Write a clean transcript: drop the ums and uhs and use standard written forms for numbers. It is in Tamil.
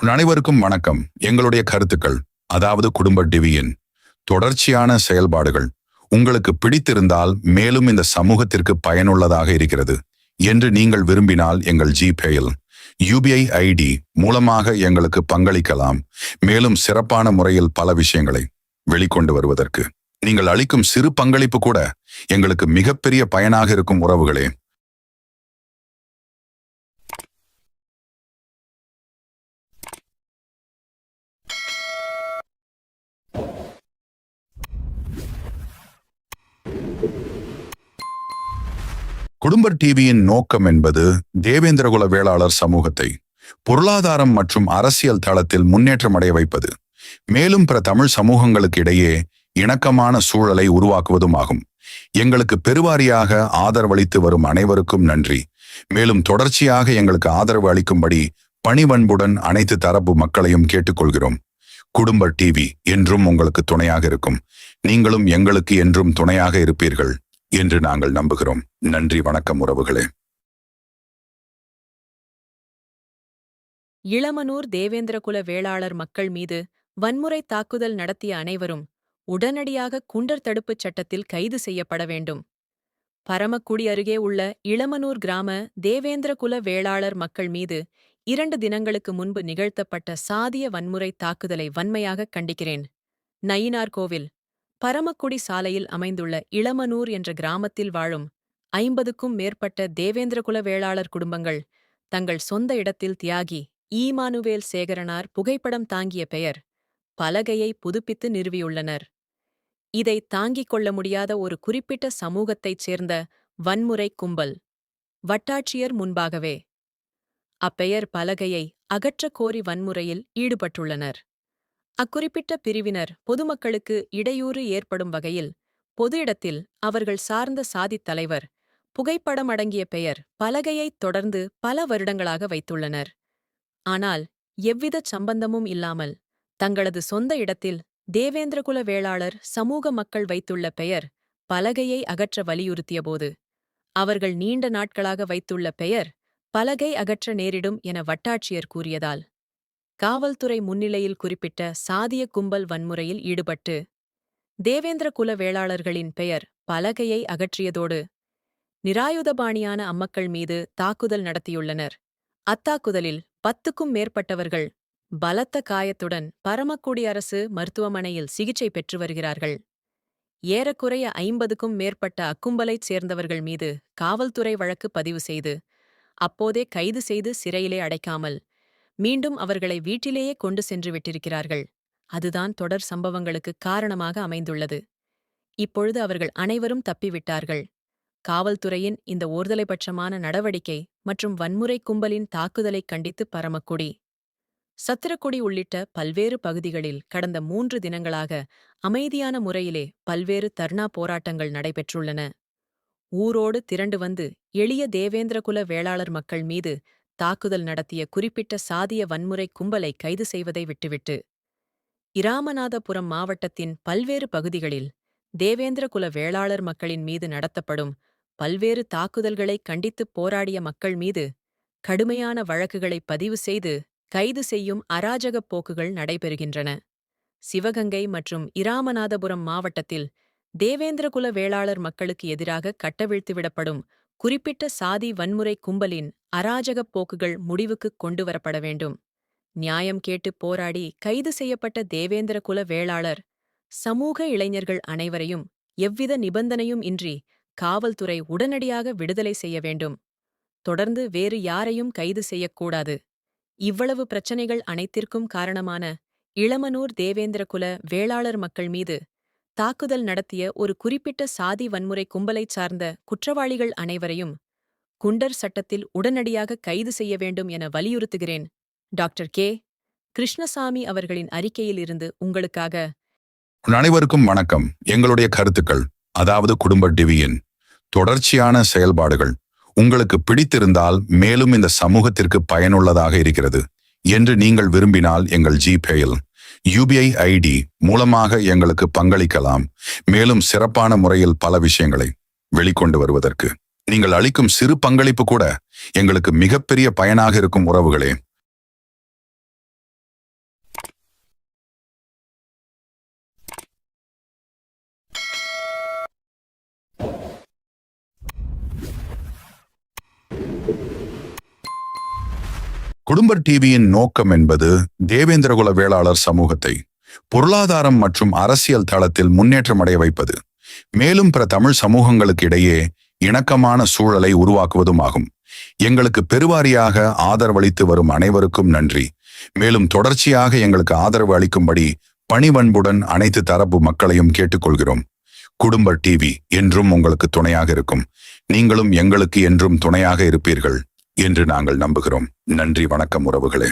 அனைவருக்கும் வணக்கம். எங்களுடைய கருத்துக்கள், அதாவது குடும்ப டிவியின் தொடர்ச்சியான செயல்பாடுகள் உங்களுக்கு பிடித்திருந்தால், மேலும் இந்த சமூகத்திற்கு பயனுள்ளதாக இருக்கிறது என்று நீங்கள் விரும்பினால், எங்கள் ஜிபேயில் UPI ID மூலமாக எங்களுக்கு பங்களிக்கலாம். மேலும் சிறப்பான முறையில் பல விஷயங்களை வெளிக்கொண்டு வருவதற்கு நீங்கள் அளிக்கும் சிறு பங்களிப்பு கூட எங்களுக்கு மிகப்பெரிய பயனாக இருக்கும். உறவுகளே, குடும்ப டிவியின் நோக்கம் என்பது தேவேந்திரகுல வேளாளர் சமூகத்தை பொருளாதாரம் மற்றும் அரசியல் தளத்தில் முன்னேற்றம் அடைய வைப்பது, மேலும் பிற தமிழ் சமூகங்களுக்கு இடையே இணக்கமான சூழலை உருவாக்குவதும் ஆகும். எங்களுக்கு பெருவாரியாக ஆதரவளித்து வரும் அனைவருக்கும் நன்றி. மேலும் தொடர்ச்சியாக எங்களுக்கு ஆதரவு அளிக்கும்படி பணிவன்புடன் அனைத்து தரப்பு மக்களையும் கேட்டுக்கொள்கிறோம். குடும்ப டிவி என்றும் உங்களுக்கு துணையாக இருக்கும். நீங்களும் எங்களுக்கு என்றும் துணையாக இருப்பீர்கள் என்று நாங்கள் நம்புகிறோம். நன்றி, வணக்கம் உறவுகளே. இளமனூர் தேவேந்திரகுல வேளாளர் மக்கள் மீது வன்முறை தாக்குதல் நடத்திய அனைவரும் உடனடியாக குண்டர் தடுப்புச் சட்டத்தில் கைது செய்யப்பட வேண்டும். பரமக்குடி அருகே உள்ள இளமனூர் கிராம தேவேந்திரகுல வேளாளர் மக்கள் மீது 2 தினங்களுக்கு முன்பு நிகழ்த்தப்பட்ட சாதிய வன்முறை தாக்குதலை வன்மையாக கண்டிக்கிறேன். நயினார்கோவில் பரமக்குடி சாலையில் அமைந்துள்ள இளமனூர் என்ற கிராமத்தில் வாழும் 50க்கும் மேற்பட்ட தேவேந்திரகுல வேளாளர் குடும்பங்கள் தங்கள் சொந்த இடத்தில் தியாகி ஈமானுவேல் சேகரனார் புகைப்படம் தாங்கிய பெயர் பலகையை புதுப்பித்து நிறுவியுள்ளனர். இதை தாங்கிக் கொள்ள முடியாத ஒரு குறிப்பிட்ட சமூகத்தைச் சேர்ந்த வன்முறை கும்பல் வட்டாட்சியர் முன்பாகவே அப்பெயர் பலகையை அகற்றக் கோரி வன்முறையில் ஈடுபட்டுள்ளனர். அக்குறிப்பிட்ட பிரிவினர் பொதுமக்களுக்கு இடையூறு ஏற்படும் வகையில் பொது இடத்தில் அவர்கள் சார்ந்த சாதித் தலைவர் புகைப்படம் அடங்கிய பெயர் பலகையைத் தொடர்ந்து பல வருடங்களாக வைத்துள்ளனர். ஆனால் எவ்வித சம்பந்தமும் இல்லாமல் தங்களது சொந்த இடத்தில் தேவேந்திரகுல வேளாளர் சமூக மக்கள் வைத்துள்ள பெயர் பலகையை அகற்ற வலியுறுத்தியபோது, அவர்கள் நீண்ட நாட்களாக வைத்துள்ள பெயர் பலகை அகற்ற நேரிடும் என வட்டாட்சியர் கூறியதால், காவல்துறை முன்னிலையில் குறிப்பிட்ட சாதிய கும்பல் வன்முறையில் ஈடுபட்டு தேவேந்திரகுல வேளாளர்களின் பெயர் பலகையை அகற்றியதோடு நிராயுதபாணியான அம்மக்கள் மீது தாக்குதல் நடத்தியுள்ளனர். அத்தாக்குதலில் 10க்கும் மேற்பட்டவர்கள் பலத்த காயத்துடன் பரமக்குடி அரசு மருத்துவமனையில் சிகிச்சை பெற்று வருகிறார்கள். ஏறக்குறைய 50க்கும் மேற்பட்ட அக்கும்பலைச் சேர்ந்தவர்கள் மீது காவல்துறை வழக்கு பதிவு செய்து, அப்போதே கைது செய்து சிறையிலே அடைக்காமல் மீண்டும் அவர்களை வீட்டிலேயே கொண்டு சென்று விட்டிருக்கிறார்கள். அதுதான் தொடர் சம்பவங்களுக்கு காரணமாக அமைந்துள்ளது. இப்பொழுது அவர்கள் அனைவரும் தப்பிவிட்டார்கள். காவல்துறையின் இந்த ஒருதலைபட்சமான நடவடிக்கை மற்றும் வன்முறை கும்பலின் தாக்குதலைக் கண்டித்து பரமக்குடி, சத்திரக்குடி உள்ளிட்ட பல்வேறு பகுதிகளில் கடந்த 3 தினங்களாக அமைதியான முறையிலே பல்வேறு தர்ணா போராட்டங்கள் நடைபெற்றுள்ளன. ஊரோடு திரண்டு வந்து எளிய தேவேந்திரகுல வேளாளர் மக்கள் மீது தாக்குதல் நடத்திய குறிப்பிட்ட சாதிய வன்முறை கும்பலை கைது செய்வதை விட்டுவிட்டு, இராமநாதபுரம் மாவட்டத்தின் பல்வேறு பகுதிகளில் தேவேந்திரகுல வேளாளர் மக்களின் மீது நடத்தப்படும் பல்வேறு தாக்குதல்களை கண்டித்துப் போராடிய மக்கள் மீது கடுமையான வழக்குகளை பதிவு செய்து கைது செய்யும் அராஜகப் போக்குகள் நடைபெறுகின்றன. சிவகங்கை மற்றும் இராமநாதபுரம் மாவட்டத்தில் தேவேந்திரகுல வேளாளர் மக்களுக்கு எதிராக கட்டவிழ்த்துவிடப்படும் குறிப்பிட்ட சாதி வன்முறை கும்பலின் அராஜகப் போக்குகள் முடிவுக்குக் கொண்டுவரப்பட வேண்டும். நியாயம் கேட்டு போராடி கைது செய்யப்பட்ட தேவேந்திரகுல வேளாளர் சமூக இளைஞர்கள் அனைவரையும் எவ்வித நிபந்தனையும் இன்றி காவல்துறை உடனடியாக விடுதலை செய்ய வேண்டும். தொடர்ந்து வேறு யாரையும் கைது செய்யக்கூடாது. இவ்வளவு பிரச்சனைகள் அனைத்திற்கும் காரணமான இளமனூர் தேவேந்திரகுல வேளாளர் மக்கள் மீது தாக்குதல் நடத்திய ஒரு குறிப்பிட்ட சாதி வன்முறை கும்பலைச் சார்ந்த குற்றவாளிகள் அனைவரையும் குண்டர் சட்டத்தில் உடனடியாக கைது செய்ய வேண்டும் என வலியுறுத்துகிறேன். Doctor K. கிருஷ்ணசாமி அவர்களின் அறிக்கையில் இருந்து உங்களுக்காக. அனைவருக்கும் வணக்கம். எங்களுடைய கருத்துக்கள், அதாவது குடும்ப டிவியின் தொடர்ச்சியான செயல்பாடுகள் உங்களுக்கு பிடித்திருந்தால், மேலும் இந்த சமூகத்திற்கு பயனுள்ளதாக இருக்கிறது என்று நீங்கள் விரும்பினால், எங்கள் ஜிபேயில் UPI ID மூலமாக எங்களுக்கு பங்களிக்கலாம். மேலும் சிறப்பான முறையில் பல விஷயங்களை வெளிக்கொண்டு வருவதற்கு நீங்கள் அளிக்கும் சிறு பங்களிப்பு கூட எங்களுக்கு மிகப்பெரிய பயனாக இருக்கும். உறவுகளே, குடும்பர் டிவியின் நோக்கம் என்பது தேவேந்திரகுல வேளாளர் சமூகத்தை பொருளாதாரம் மற்றும் அரசியல் தளத்தில் முன்னேற்றம் அடைய வைப்பது, மேலும் பிற தமிழ் சமூகங்களுக்கு இடையே இணக்கமான சூழலை உருவாக்குவதும் ஆகும். எங்களுக்கு பெருவாரியாக ஆதரவளித்து வரும் அனைவருக்கும் நன்றி. மேலும் தொடர்ச்சியாக எங்களுக்கு ஆதரவு அளிக்கும்படி பணிவன்புடன் அனைத்து தரப்பு மக்களையும் கேட்டுக்கொள்கிறோம். குடும்பர் டிவி என்றும் உங்களுக்கு துணையாக இருக்கும். நீங்களும் எங்களுக்கு என்றும் துணையாக இருப்பீர்கள் என்று நாங்கள் நம்புகிறோம். நன்றி, வணக்கம் உறவுகளே.